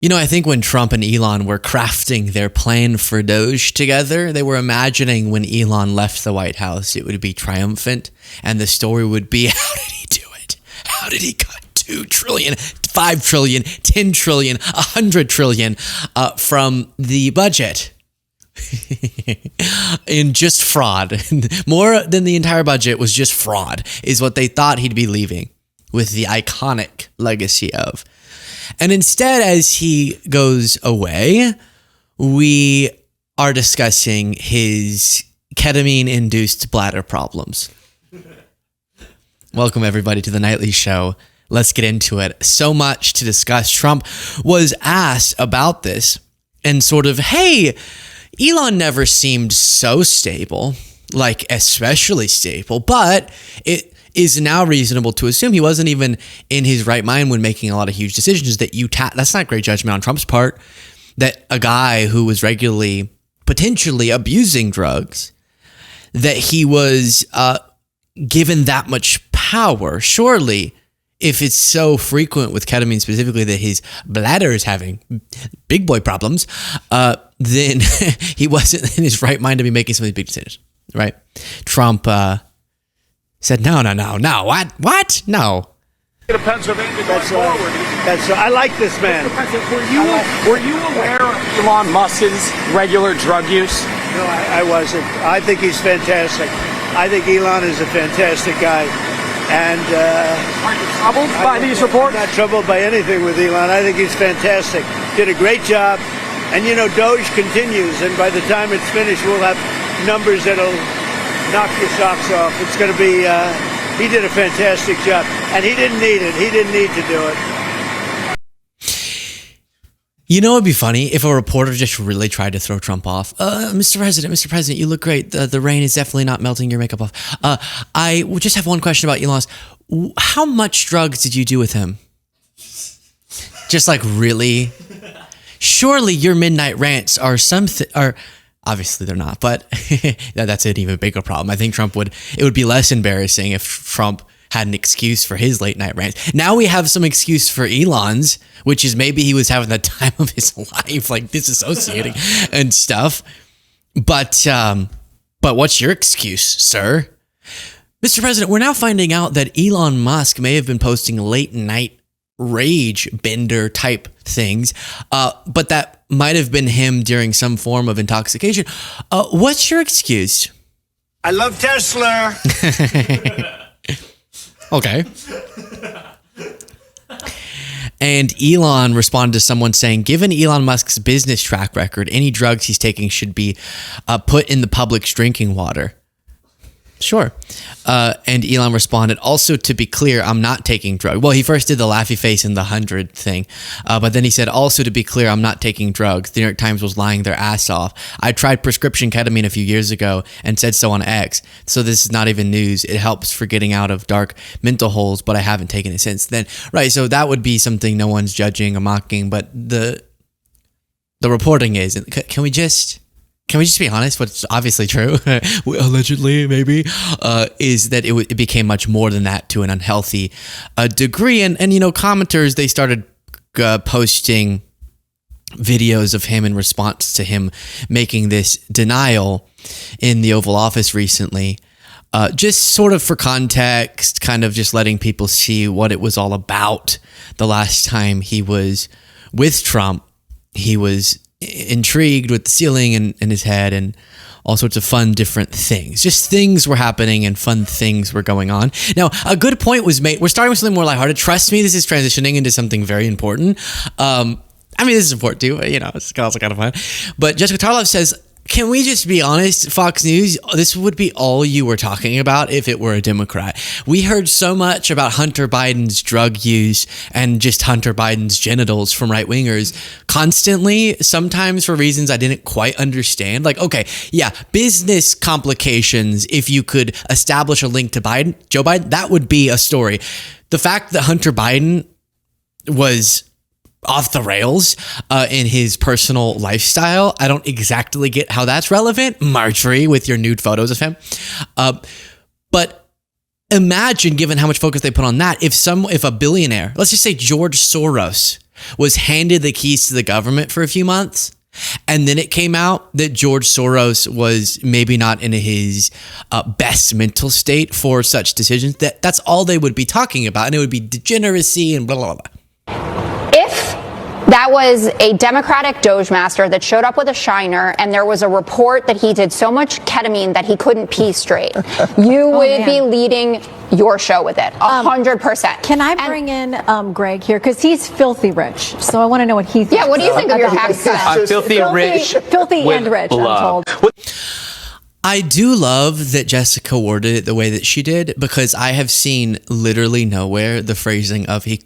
I think when Trump and Elon were crafting their plan for Doge together, they were imagining when Elon left the White House, it would be triumphant. And the story would be, how did he do it? How did he cut 2 trillion, 5 trillion, 10 trillion, 100 trillion from the budget? In just fraud. More than the entire budget was just fraud, is what they thought he'd be leaving with the iconic legacy of. And instead, as he goes away, we are discussing his ketamine-induced bladder problems. Welcome, everybody, to the Nightly Show. Let's get into it. So much to discuss. Trump was asked about this and sort of, hey, Elon never seemed so stable, like especially stable, but it is now reasonable to assume he wasn't even in his right mind when making a lot of huge decisions that that's not great judgment on Trump's part, that a guy who was regularly, potentially abusing drugs, that he was given that much power. Surely, if it's so frequent with ketamine specifically that his bladder is having big boy problems, then he wasn't in his right mind to be making some of these big decisions, right? Trump said, no, what? No. Pennsylvania going forward. I like this man. Were you aware of Elon Musk's regular drug use? No, I wasn't. I think he's fantastic. I think Elon is a fantastic guy. And are you troubled by these reports? I'm not troubled by anything with Elon. I think he's fantastic. Did a great job. And Doge continues, and by the time it's finished, we'll have numbers that'll knock your socks off. It's going to be, he did a fantastic job. And he didn't need it. He didn't need to do it. It'd be funny if a reporter just really tried to throw Trump off. Mr. President, you look great. The rain is definitely not melting your makeup off. I just have one question about Elon Musk. How much drugs did you do with him? Just like really? Surely your midnight rants are obviously they're not, but that's an even bigger problem. I think it would be less embarrassing if Trump had an excuse for his late night rants. Now we have some excuse for Elon's, which is maybe he was having the time of his life, like disassociating and stuff. But what's your excuse, sir? Mr. President, we're now finding out that Elon Musk may have been posting late night rage bender type things, but that might have been him during some form of intoxication. What's your excuse? I love Tesla. Okay. And Elon responded to someone saying, given Elon Musk's business track record, any drugs he's taking should be put in the public's drinking water. Sure. And Elon responded, also to be clear, I'm not taking drugs. Well, he first did the laughy face and the 100 thing. But then he said, also to be clear, I'm not taking drugs. The New York Times was lying their ass off. I tried prescription ketamine a few years ago and said so on X. So this is not even news. It helps for getting out of dark mental holes, but I haven't taken it since then. Right. So that would be something no one's judging or mocking. But the reporting is, can we just be honest? What's obviously true, allegedly, maybe, is that it became much more than that to an unhealthy degree. And commenters, they started posting videos of him in response to him making this denial in the Oval Office recently. Just sort of for context, kind of just letting people see what it was all about. The last time he was with Trump, he was intrigued with the ceiling in his head and all sorts of fun different things. Just things were happening and fun things were going on. Now, a good point was made. We're starting with something more lighthearted. Trust me, this is transitioning into something very important. This is important too, but it's also kind of fun. But Jessica Tarlov says, can we just be honest, Fox News, this would be all you were talking about if it were a Democrat. We heard so much about Hunter Biden's drug use and just Hunter Biden's genitals from right-wingers constantly, sometimes for reasons I didn't quite understand. Like, okay, yeah, business complications, if you could establish a link to Joe Biden, that would be a story. The fact that Hunter Biden was off the rails in his personal lifestyle, I don't exactly get how that's relevant. Marjorie, with your nude photos of him. But imagine, given how much focus they put on that, if a billionaire, let's just say George Soros, was handed the keys to the government for a few months. And then it came out that George Soros was maybe not in his best mental state for such decisions. That's all they would be talking about. And it would be degeneracy and blah, blah, blah. If that was a Democratic Doge master that showed up with a shiner and there was a report that he did so much ketamine that he couldn't pee straight, you would be leading your show with it, 100%. Can I bring in Greg here? Because he's filthy rich. So I want to know what he thinks. Yeah, what do you think of your tax cut? I'm filthy rich. Filthy and rich, I'm told. I do love that Jessica worded it the way that she did, because I have seen literally nowhere the phrasing of he...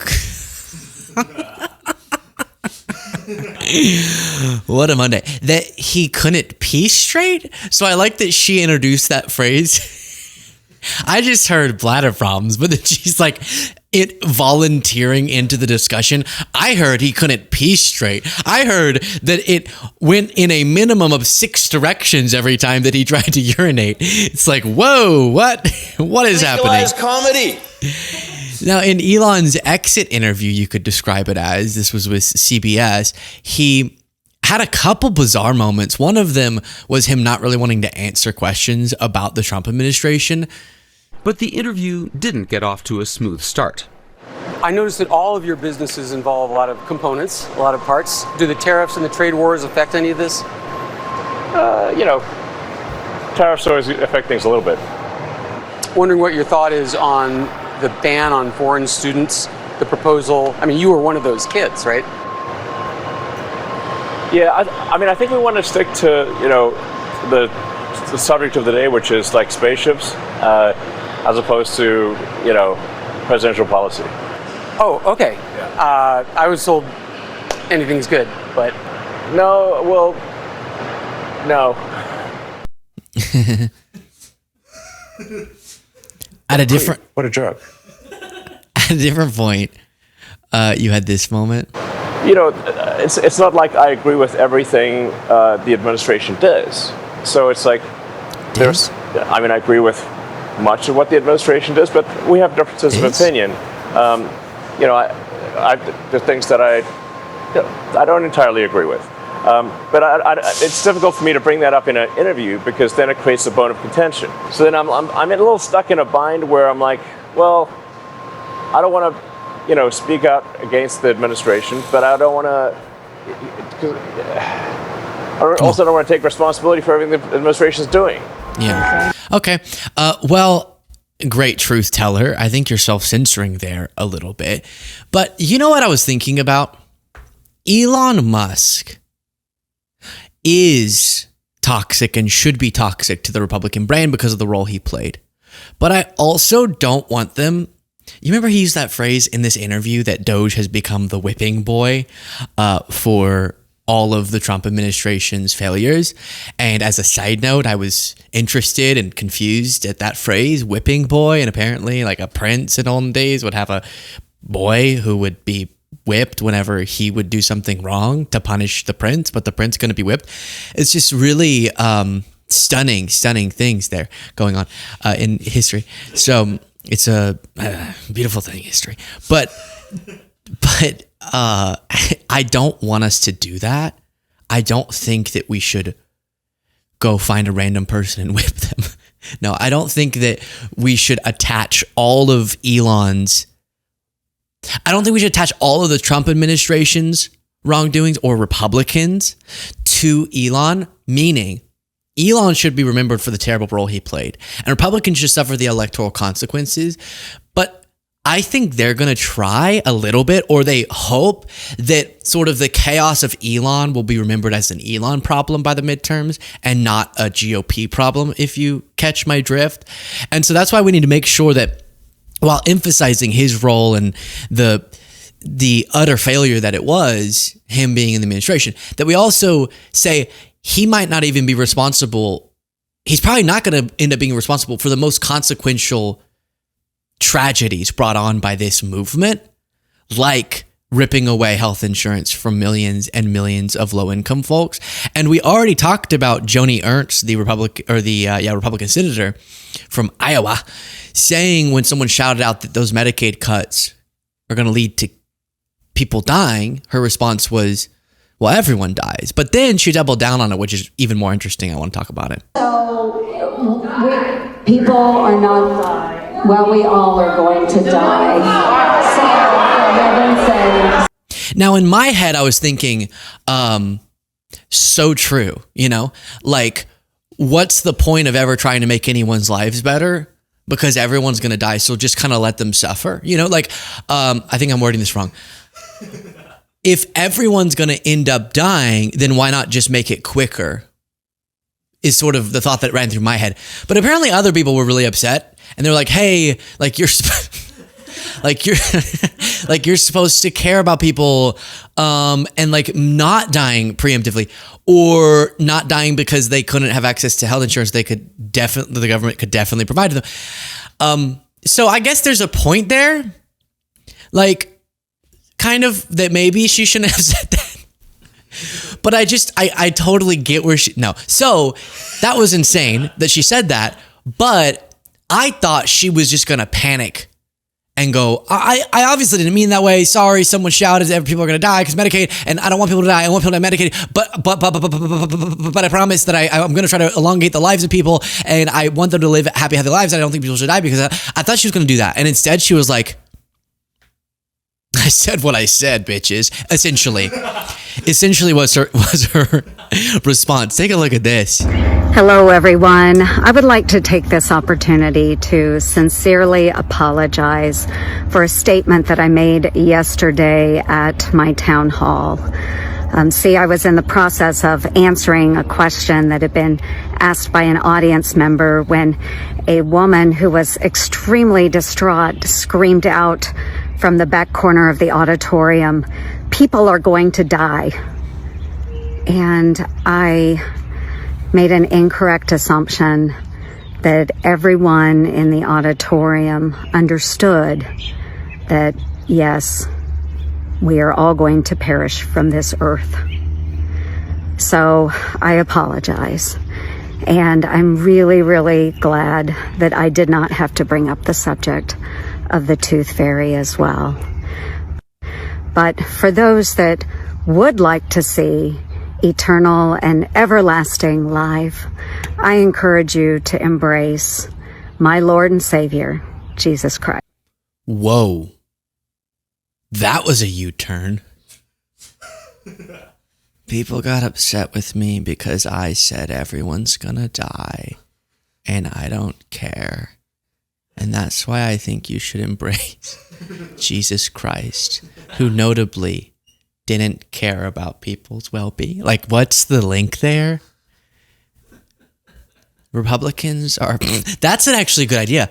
What a Monday. That he couldn't pee straight. So I like that she introduced that phrase. I just heard bladder problems, but then she's like it volunteering into the discussion. I heard he couldn't pee straight. I heard that it went in a minimum of 6 directions every time that he tried to urinate. It's like, whoa, what is happening? Comedy. Now, in Elon's exit interview, you could describe it as, this was with CBS, he had a couple bizarre moments. One of them was him not really wanting to answer questions about the Trump administration. But the interview didn't get off to a smooth start. I noticed that all of your businesses involve a lot of components, a lot of parts. Do the tariffs and the trade wars affect any of this? Tariffs always affect things a little bit. Wondering what your thought is on the ban on foreign students, the proposal. I mean, you were one of those kids, right? Yeah, I think we want to stick to, the subject of the day, which is like spaceships, as opposed to, presidential policy. Oh, okay. Yeah. I was told anything's good, but... No. At a different... What a joke. At a different point, you had this moment. It's not like I agree with everything the administration does. So it's like, I agree with much of what the administration does, but we have differences of opinion. There's things that I don't entirely agree with. But it's difficult for me to bring that up in an interview, because then it creates a bone of contention. So then I'm a little stuck in a bind where I'm like, well, I don't want to, speak out against the administration, but I don't want to. I also don't want to take responsibility for everything the administration is doing. Yeah. Okay. Well, great truth teller. I think you're self-censoring there a little bit. But you know what I was thinking about? Elon Musk is toxic and should be toxic to the Republican brand because of the role he played. But I also don't want them. You remember he used that phrase in this interview that Doge has become the whipping boy for all of the Trump administration's failures. And as a side note, I was interested and confused at that phrase, whipping boy. And apparently like a prince in olden days would have a boy who would be whipped whenever he would do something wrong to punish the prince, but the prince going to be whipped. It's just really stunning things there going on in history. So it's a beautiful thing, history. But I don't want us to do that. I don't think that we should go find a random person and whip them. No, I don't think that we should attach all of Elon's... I don't think we should attach all of the Trump administration's wrongdoings or Republicans to Elon, meaning Elon should be remembered for the terrible role he played, and Republicans should suffer the electoral consequences. But I think they're going to try a little bit, or they hope that sort of the chaos of Elon will be remembered as an Elon problem by the midterms and not a GOP problem, if you catch my drift. And so that's why we need to make sure that while emphasizing his role and the utter failure that it was, him being in the administration, that we also say he might not even be responsible. He's probably not going to end up being responsible for the most consequential tragedies brought on by this movement, like ripping away health insurance from millions and millions of low-income folks. And we already talked about Joni Ernst, the Republican senator from Iowa, saying when someone shouted out that those Medicaid cuts are going to lead to people dying, her response was, well, everyone dies. But then she doubled down on it, which is even more interesting. I want to talk about it. So people are not, well, we all are going to die. Now, in my head, I was thinking, so true, you know, like, what's the point of ever trying to make anyone's lives better? Because everyone's going to die. So just kind of let them suffer, you know, like, I think I'm wording this wrong. If everyone's going to end up dying, then why not just make it quicker? Is sort of the thought that ran through my head. But apparently other people were really upset, and they're like, hey, like you're like you're supposed to care about people and like not dying preemptively, or not dying because they couldn't have access to health insurance. The government could definitely provide to them. So I guess there's a point there, like kind of that maybe she shouldn't have said that. But I totally get where so that was insane that she said that, but I thought she was just gonna panic and go, I obviously didn't mean that way. Sorry, someone shouted that people are going to die because Medicaid, and I don't want people to die. I want people to die medicated. But I promise that I'm going to try to elongate the lives of people, and I want them to live happy, healthy lives. I don't think people should die because I thought she was going to do that. And instead she was like, I said what I said, bitches. Essentially was her response. Take a look at this. Hello, everyone. I would like to take this opportunity to sincerely apologize for a statement that I made yesterday at my town hall. I was in the process of answering a question that had been asked by an audience member when a woman who was extremely distraught screamed out from the back corner of the auditorium, "People are going to die." And I made an incorrect assumption that everyone in the auditorium understood that, yes, we are all going to perish from this earth. So I apologize. And I'm really, really glad that I did not have to bring up the subject of the tooth fairy as well. But for those that would like to see eternal and everlasting life, I encourage you to embrace my Lord and Savior, Jesus Christ. Whoa. That was a U-turn. People got upset with me because I said everyone's gonna die, and I don't care. And that's why I think you should embrace Jesus Christ, who notably didn't care about people's well-being. Like, what's the link there? Republicans are... That's an actually good idea.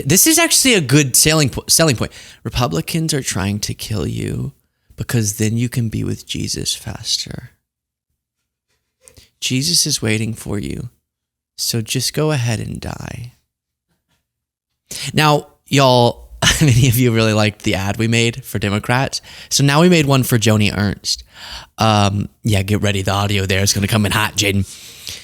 This is actually a good selling point. Republicans are trying to kill you because then you can be with Jesus faster. Jesus is waiting for you, so just go ahead and die. Now, y'all, many of you really liked the ad we made for Democrats. So now we made one for Joni Ernst. Yeah, get ready. The audio there is going to come in hot, Jaden.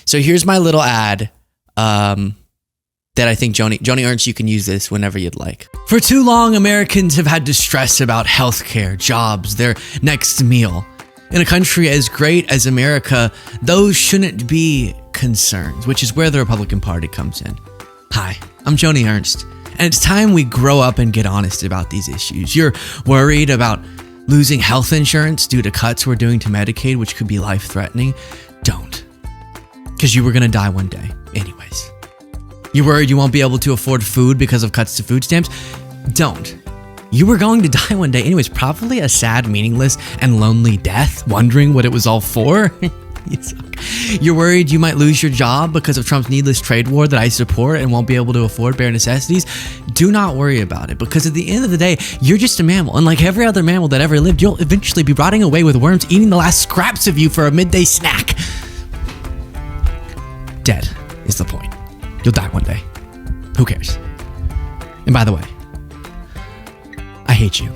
So here's my little ad that I think Joni Ernst, you can use this whenever you'd like. For too long, Americans have had to stress about healthcare, jobs, their next meal. In a country as great as America, those shouldn't be concerns, which is where the Republican Party comes in. Hi, I'm Joni Ernst, and it's time we grow up and get honest about these issues. You're worried about losing health insurance due to cuts we're doing to Medicaid, which could be life-threatening? Don't. Because you were going to die one day anyways. You're worried you won't be able to afford food because of cuts to food stamps? Don't. You were going to die one day anyways, probably a sad, meaningless, and lonely death, wondering what it was all for. You suck. You're worried you might lose your job because of Trump's needless trade war that I support and won't be able to afford bare necessities? Do not worry about it, because at the end of the day, you're just a mammal, and like every other mammal that ever lived, you'll eventually be rotting away with worms eating the last scraps of you for a midday snack. Dead is the point. You'll die one day. Who cares? And by the way, I hate you.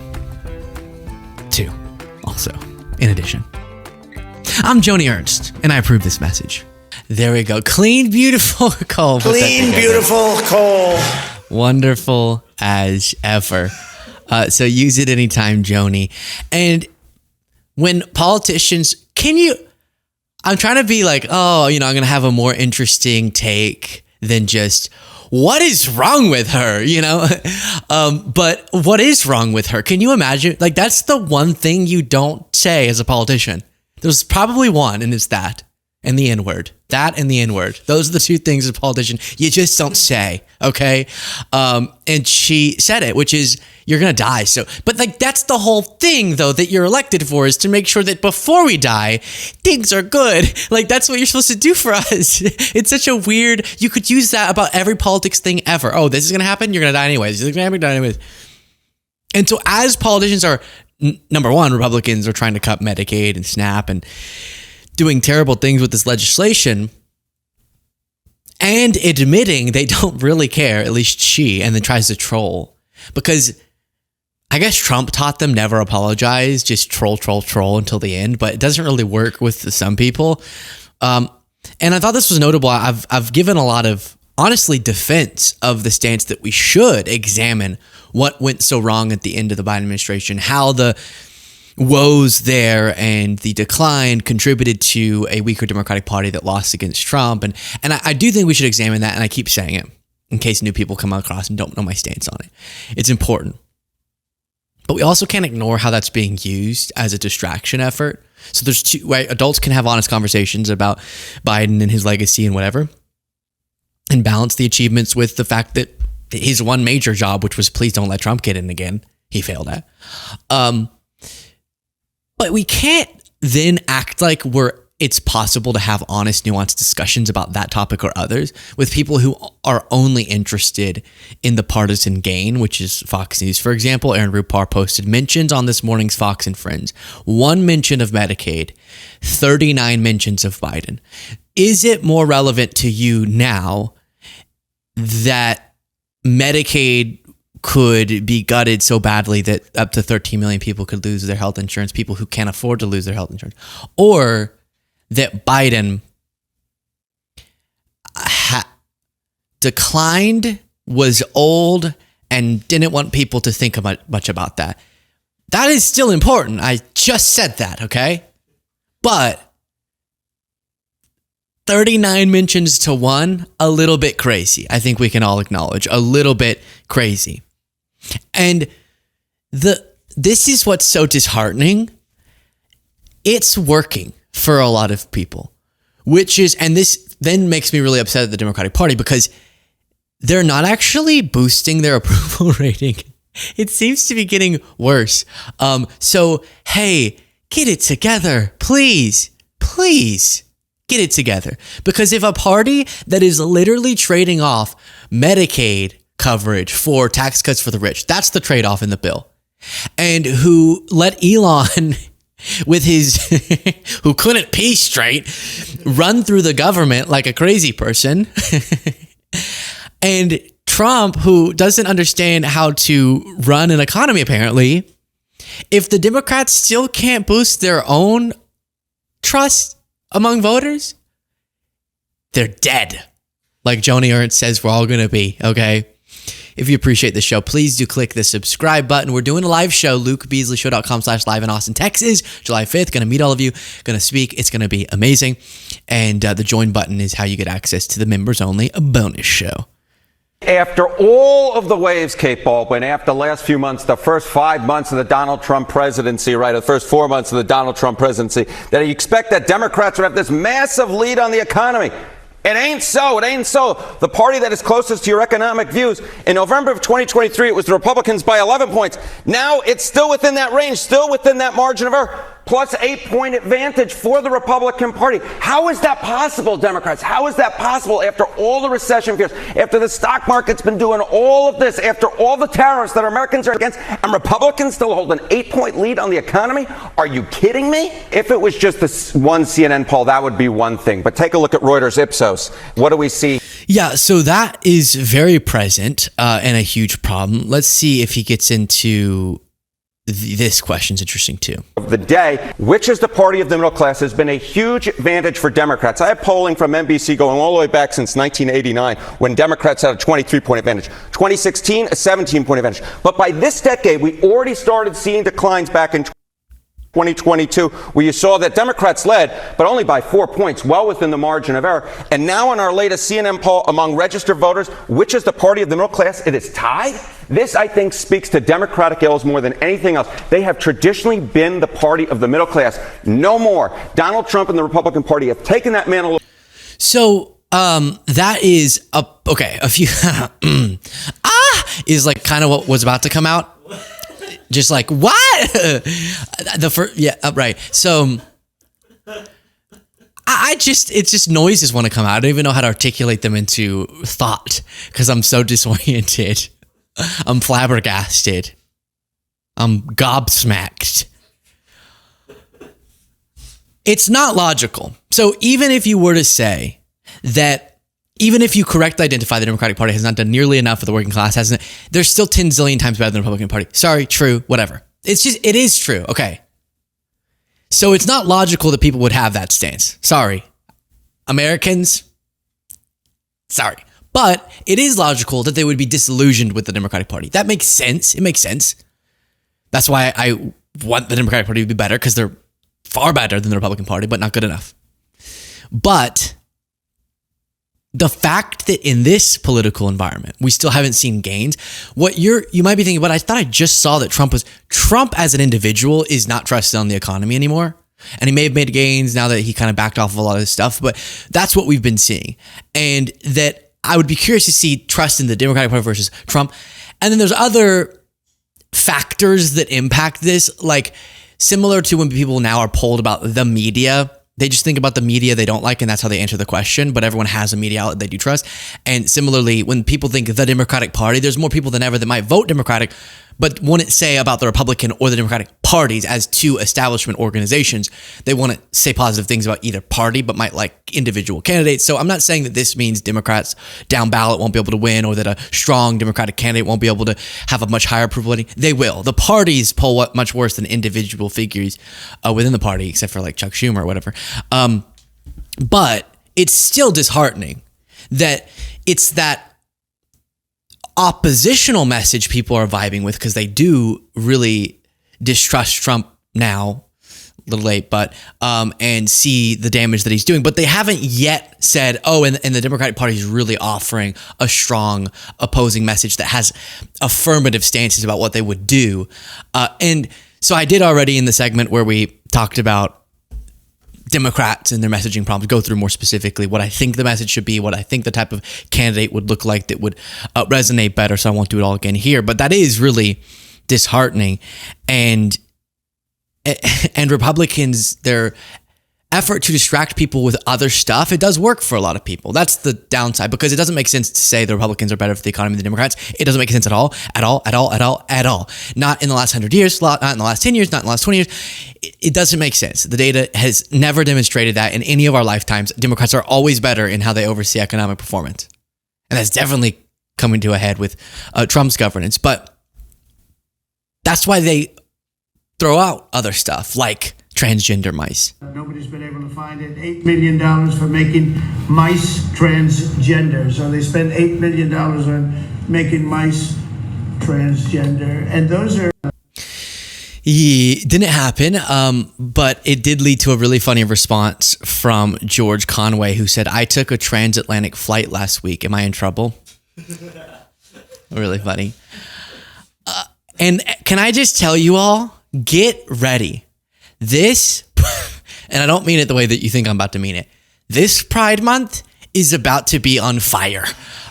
Too. Also, in addition. I'm Joni Ernst, and I approve this message. There we go. Clean, beautiful Cole. Clean, beautiful Cole. Wonderful as ever. So use it anytime, Joni. And when politicians, I'm trying to be like, I'm going to have a more interesting take than just, what is wrong with her? But what is wrong with her? Can you imagine? Like, that's the one thing you don't say as a politician. There's probably one, and it's that and the N-word. That and the N-word. Those are the two things as a politician you just don't say, okay? And she said it, which is, you're going to die. So, but like, that's the whole thing, though, that you're elected for, is to make sure that before we die, things are good. Like, that's what you're supposed to do for us. It's such a weird, you could use that about every politics thing ever. Oh, this is going to happen? You're going to die anyways. This is going to die anyways. And so as politicians are, number one, Republicans are trying to cut Medicaid and SNAP and doing terrible things with this legislation and admitting they don't really care, at least she, and then tries to troll. Because I guess Trump taught them never apologize, just troll until the end, but it doesn't really work with some people. And I thought this was notable. I've given a lot of, honestly, defense of the stance that we should examine what went so wrong at the end of the Biden administration, how the woes there and the decline contributed to a weaker Democratic Party that lost against Trump. And I do think we should examine that, and I keep saying it in case new people come across and don't know my stance on it. It's important. But we also can't ignore how that's being used as a distraction effort. So there's two, right? Adults can have honest conversations about Biden and his legacy and whatever, and balance the achievements with the fact that his one major job, which was please don't let Trump get in again, he failed at. But we can't then act like it's possible to have honest, nuanced discussions about that topic or others with people who are only interested in the partisan gain, which is Fox News. For example, Aaron Rupar posted mentions on this morning's Fox and Friends. 1 mention of Medicaid, 39 mentions of Biden. Is it more relevant to you now that Medicaid could be gutted so badly that up to 13 million people could lose their health insurance, people who can't afford to lose their health insurance, or that Biden declined, was old, and didn't want people to think much about that? That is still important. I just said that, okay? But 39 mentions to 1, a little bit crazy. I think we can all acknowledge, a little bit crazy. And this is what's so disheartening. It's working for a lot of people, and this then makes me really upset at the Democratic Party because they're not actually boosting their approval rating. It seems to be getting worse. So, hey, get it together, please get it together. Because if a party that is literally trading off Medicaid coverage for tax cuts for the rich, that's the trade-off in the bill, and who let Elon with his who couldn't pee straight run through the government like a crazy person, and Trump, who doesn't understand how to run an economy apparently, if the Democrats still can't boost their own trust among voters, they're dead. Like Joni Ernst says we're all going to be, okay? If you appreciate the show, please do click the subscribe button. We're doing a live show, lukebeasleyshow.com/live in Austin, Texas, July 5th. Going to meet all of you, going to speak. It's going to be amazing. And the join button is how you get access to the members only bonus show. After all of the waves, Kate Baldwin, after the last few months, the first 5 months of the Donald Trump presidency, right, the first 4 months of the Donald Trump presidency, that you expect that Democrats would have this massive lead on the economy. It ain't so. It ain't so. The party that is closest to your economic views, in November of 2023, it was the Republicans by 11 points. Now it's still within that range, still within that margin of error, plus 8-point advantage for the Republican Party. How is that possible, Democrats? How is that possible after all the recession fears, after the stock market's been doing all of this, after all the tariffs that Americans are against, and Republicans still hold an 8-point lead on the economy? Are you kidding me? If it was just this one CNN poll, that would be one thing. But take a look at Reuters Ipsos. What do we see? Yeah, so that is very present and a huge problem. Let's see if he gets into this question's interesting too. Of the day, which is the party of the middle class, has been a huge advantage for Democrats. I have polling from NBC going all the way back since 1989 when Democrats had a 23-point advantage. 2016, a 17-point advantage. But by this decade, we already started seeing declines back in 2022, where you saw that Democrats led, but only by 4 points, well within the margin of error. And now in our latest CNN poll among registered voters, which is the party of the middle class, it is tied. This, I think, speaks to Democratic ills more than anything else. They have traditionally been the party of the middle class. No more. Donald Trump and the Republican Party have taken that mantle. So that is a few is like kind of what was about to come out. Just like, what? Right. So it's just noises want to come out. I don't even know how to articulate them into thought because I'm so disoriented. I'm flabbergasted. I'm gobsmacked. It's not logical. So even if you were to say that, even if you correctly identify the Democratic Party has not done nearly enough for the working class, they're still 10 zillion times better than the Republican Party. Sorry, true, whatever. It is true, okay. So it's not logical that people would have that stance. Sorry. Americans, sorry. But it is logical that they would be disillusioned with the Democratic Party. That makes sense. It makes sense. That's why I want the Democratic Party to be better, because they're far better than the Republican Party, but not good enough. But the fact that in this political environment, we still haven't seen gains, you might be thinking, but I thought I just saw that Trump as an individual is not trusted on the economy anymore. And he may have made gains now that he kind of backed off of a lot of this stuff, but that's what we've been seeing. And that I would be curious to see trust in the Democratic Party versus Trump. And then there's other factors that impact this, like similar to when people now are polled about the media. They just think about the media they don't like, and that's how they answer the question. But everyone has a media outlet they do trust. And similarly, when people think the Democratic Party, there's more people than ever that might vote Democratic, but wouldn't say about the Republican or the Democratic parties as two establishment organizations. They want to say positive things about either party, but might like individual candidates. So I'm not saying that this means Democrats down ballot won't be able to win, or that a strong Democratic candidate won't be able to have a much higher approval rating. They will. The parties poll much worse than individual figures within the party, except for like Chuck Schumer or whatever. But it's still disheartening that it's that oppositional message people are vibing with, because they do really distrust Trump now, a little late, but and see the damage that he's doing. But they haven't yet said, oh, and the Democratic Party is really offering a strong opposing message that has affirmative stances about what they would do. And so I did already in the segment where we talked about Democrats and their messaging problems, go through more specifically what I think the message should be, what I think the type of candidate would look like that would resonate better. So I won't do it all again here, but that is really disheartening. And Republicans, their effort to distract people with other stuff, it does work for a lot of people. That's the downside, because it doesn't make sense to say the Republicans are better for the economy than the Democrats. It doesn't make sense at all. Not in the last 100 years, not in the last 10 years, not in the last 20 years. It doesn't make sense. The data has never demonstrated that in any of our lifetimes. Democrats are always better in how they oversee economic performance. And that's definitely coming to a head with Trump's governance. But that's why they throw out other stuff like transgender mice. Nobody's been able to find it. $8 million for making mice transgender. So they spend $8 million on making mice transgender. And those are... It didn't happen, but it did lead to a really funny response from George Conway, who said, I took a transatlantic flight last week. Am I in trouble? Really funny. And can I just tell you all, get ready. This, and I don't mean it the way that you think I'm about to mean it, this Pride Month is about to be on fire,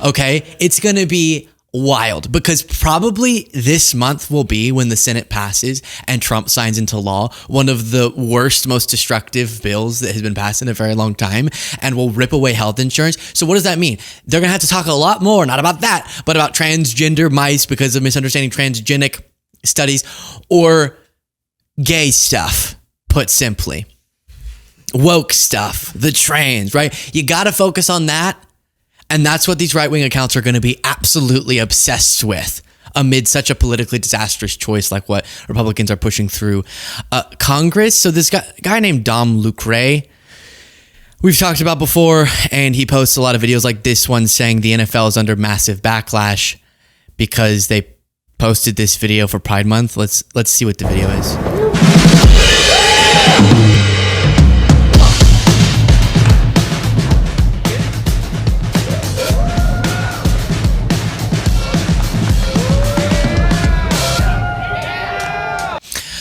okay? It's going to be wild, because probably this month will be when the Senate passes and Trump signs into law one of the worst, most destructive bills that has been passed in a very long time, and will rip away health insurance. So what does that mean? They're going to have to talk a lot more, not about that, but about transgender mice because of misunderstanding transgenic studies, or gay stuff, put simply. Woke stuff, the trans, right? You got to focus on that. And that's what these right-wing accounts are going to be absolutely obsessed with. amid such a politically disastrous choice like what Republicans are pushing through Congress. So this guy named Dom Lucre, we've talked about before, and he posts a lot of videos like this one saying the NFL is under massive backlash because they posted this video for Pride Month. Let's see what the video is.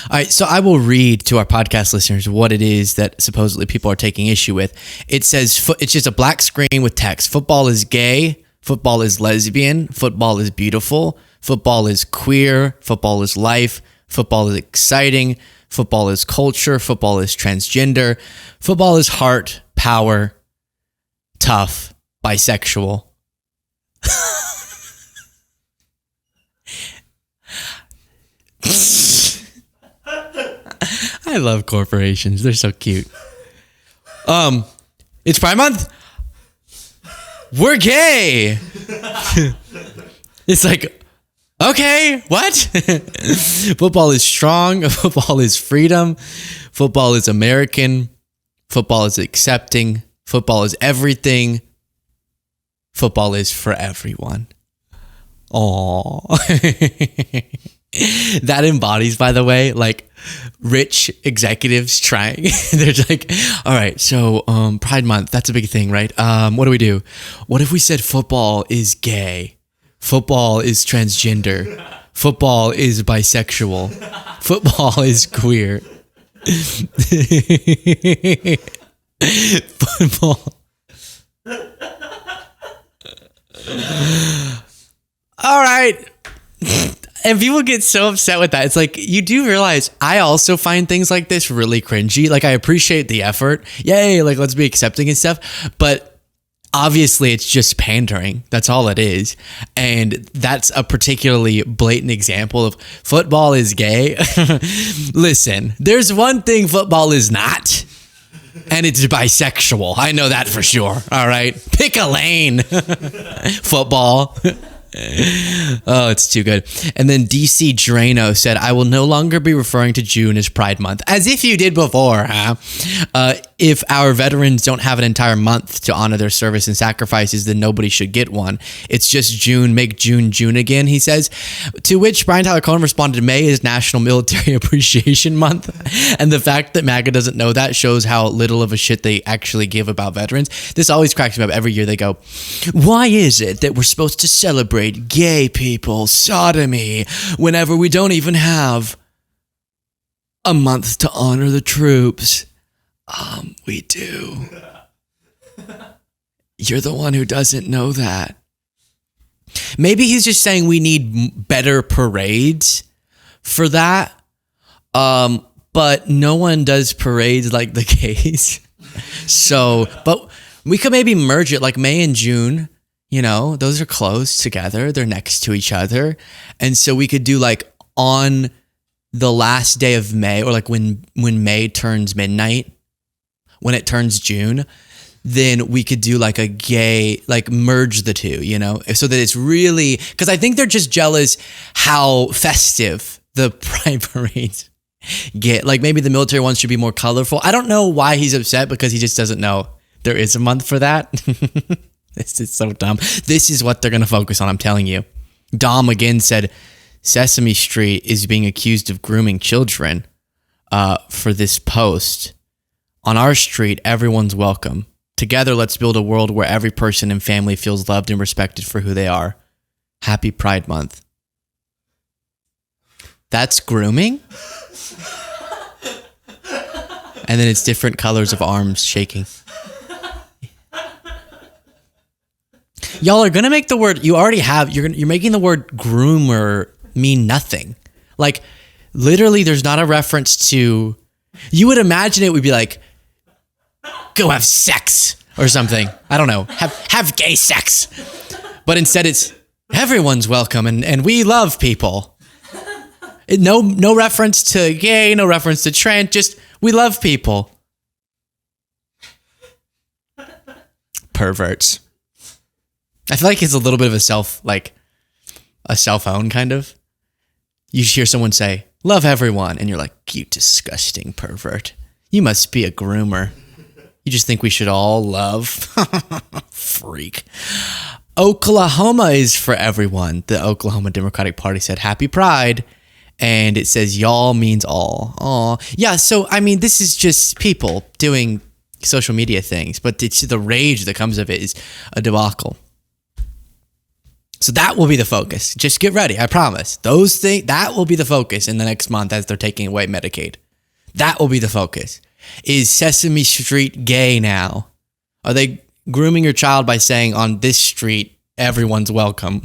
All right, so I will read to our podcast listeners what it is that supposedly people are taking issue with. It says, it's just a black screen with text. Football is gay. Football is lesbian. Football is beautiful. Football is queer. Football is life. Football is exciting. Football is culture. Football is transgender. Football is heart, power, tough, bisexual. I love corporations. They're so cute. It's Pride Month. We're gay. It's like, okay, what? Football is strong. Football is freedom. Football is American. Football is accepting. Football is everything. Football is for everyone. Aww. That embodies, by the way, like rich executives trying. They're like, all right, so Pride Month, that's a big thing, right? What do we do? What if we said football is gay? Football is transgender. Football is bisexual. Football is queer. Football. All right. And people get so upset with that. It's like, you do realize I also find things like this really cringy. Like, I appreciate the effort. Yay, like, let's be accepting and stuff. But obviously, it's just pandering. That's all it is. And that's a particularly blatant example of football is gay. Listen, there's one thing football is not. And it's bisexual. I know that for sure. All right. Pick a lane. Football. Oh, it's too good. And then DC Drano said, I will no longer be referring to June as Pride Month. As if you did before, huh? If our veterans don't have an entire month to honor their service and sacrifices, then nobody should get one. It's just June. Make June June again, he says. To which Brian Tyler Cohen responded, May is National Military Appreciation Month. And the fact that MAGA doesn't know that shows how little of a shit they actually give about veterans. This always cracks me up. Every year they go, why is it that we're supposed to celebrate gay people, sodomy, whenever we don't even have a month to honor the troops? We do. You're the one who doesn't know that. Maybe he's just saying we need better parades for that. But no one does parades like the gays. So, but we could maybe merge it like May and June. You know, those are close together. They're next to each other. And so we could do like on the last day of May, or like when May turns midnight, when it turns June, then we could do like a gay, like merge the two, you know, so that it's really, because I think they're just jealous how festive the pride parades get. Like maybe the military ones should be more colorful. I don't know why he's upset, because he just doesn't know there is a month for that. This is so dumb. This is what they're going to focus on, I'm telling you. Dom again said, Sesame Street is being accused of grooming children for this post. On our street, everyone's welcome. Together, let's build a world where every person and family feels loved and respected for who they are. Happy Pride Month. That's grooming? And then it's different colors of arms shaking. Y'all are gonna make the word, you already have, you're making the word groomer mean nothing. Like, literally, there's not a reference to, you would imagine it would be like, go have sex or something. I don't know, have gay sex. But instead it's, everyone's welcome and we love people. No reference to gay, no reference to trans, just, we love people. Perverts. I feel like it's a little bit of a a cell phone, kind of. You just hear someone say, love everyone. And you're like, you disgusting pervert. You must be a groomer. You just think we should all love? Freak. Oklahoma is for everyone. The Oklahoma Democratic Party said, Happy Pride. And it says, y'all means all. Aw. Yeah, so, I mean, this is just people doing social media things. But it's the rage that comes of it is a debacle. So that will be the focus. Just get ready, I promise. Those things, that will be the focus in the next month as they're taking away Medicaid. That will be the focus. Is Sesame Street gay now? Are they grooming your child by saying on this street, everyone's welcome?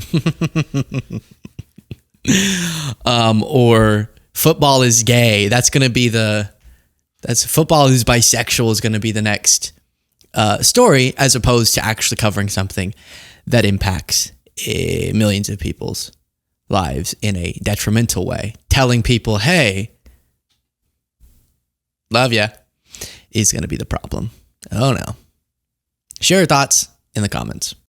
Or football is gay. That's going to be football is bisexual is going to be the next story, as opposed to actually covering something that impacts millions of people's lives in a detrimental way. Telling people, hey, love ya, is going to be the problem. Oh no. Share your thoughts in the comments.